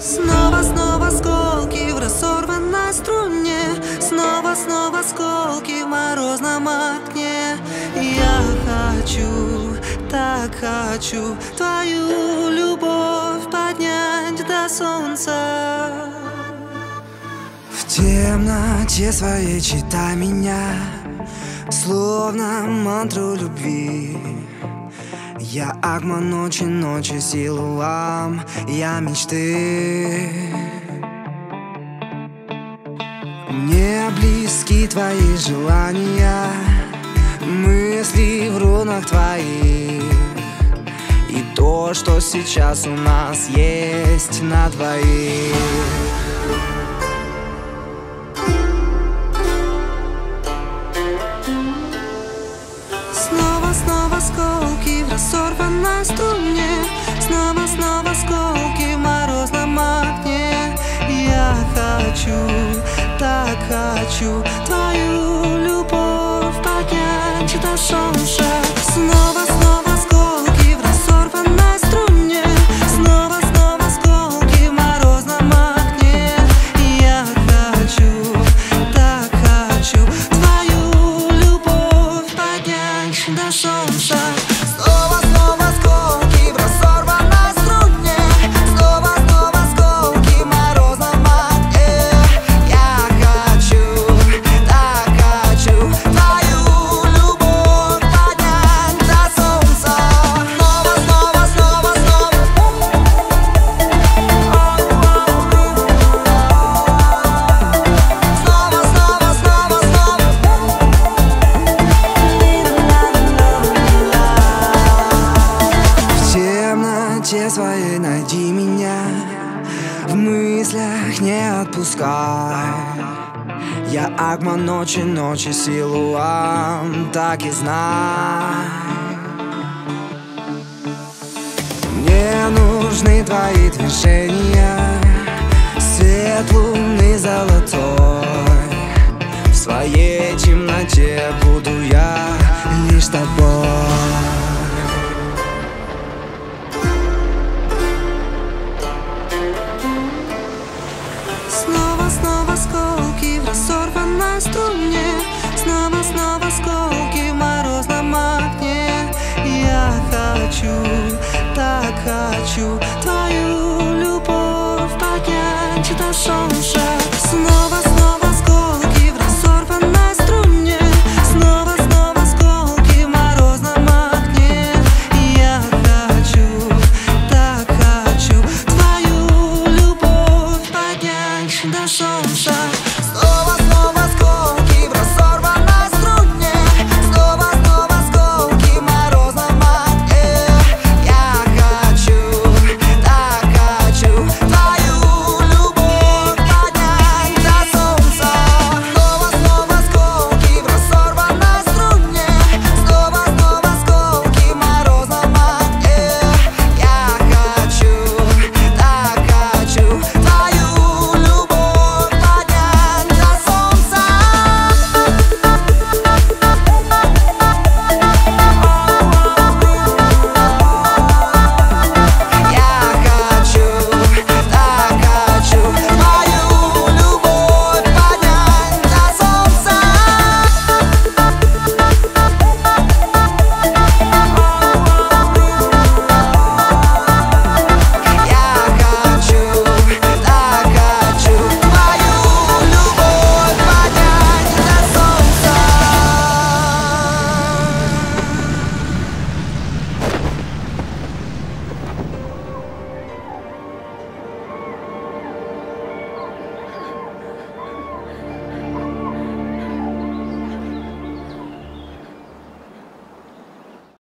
Снова, снова осколки в разорванной струне. Снова, снова осколки в морозном окне. Я хочу, так хочу твою любовь поднять до солнца. В темноте своей читай меня, словно мантру любви. Я агма ночи, ночи силуам, я мечты. Мне близки твои желания, мысли в рунах твоих. И то, что сейчас у нас есть на двоих. Снова, снова осколки в разорванной струне. Снова, снова осколки в морозном окне. Я хочу, так хочу твою любовь поднять до солнца. Снова, снова осколки в разорванной струне. Снова, снова осколки в морозном окне. Я хочу, так хочу твою любовь поднять до солнца. Снова, снова осколки в разорванной струне. Снова, снова осколки в морозном окне. Я хочу, так хочу твою любовь поднять до солнца. Снова, снова, снова, снова. Снова, снова, снова, снова. В темноте своей найди меня, в мыслях не отпускай. Я агма ночи, ночи силуам, так и знай. Мне нужны твои движения, свет луны золотой. В своей темноте буду я лишь тобой. Снова, снова осколки в разорванной струне. Снова, снова осколки в морозном окне. Я хочу, так хочу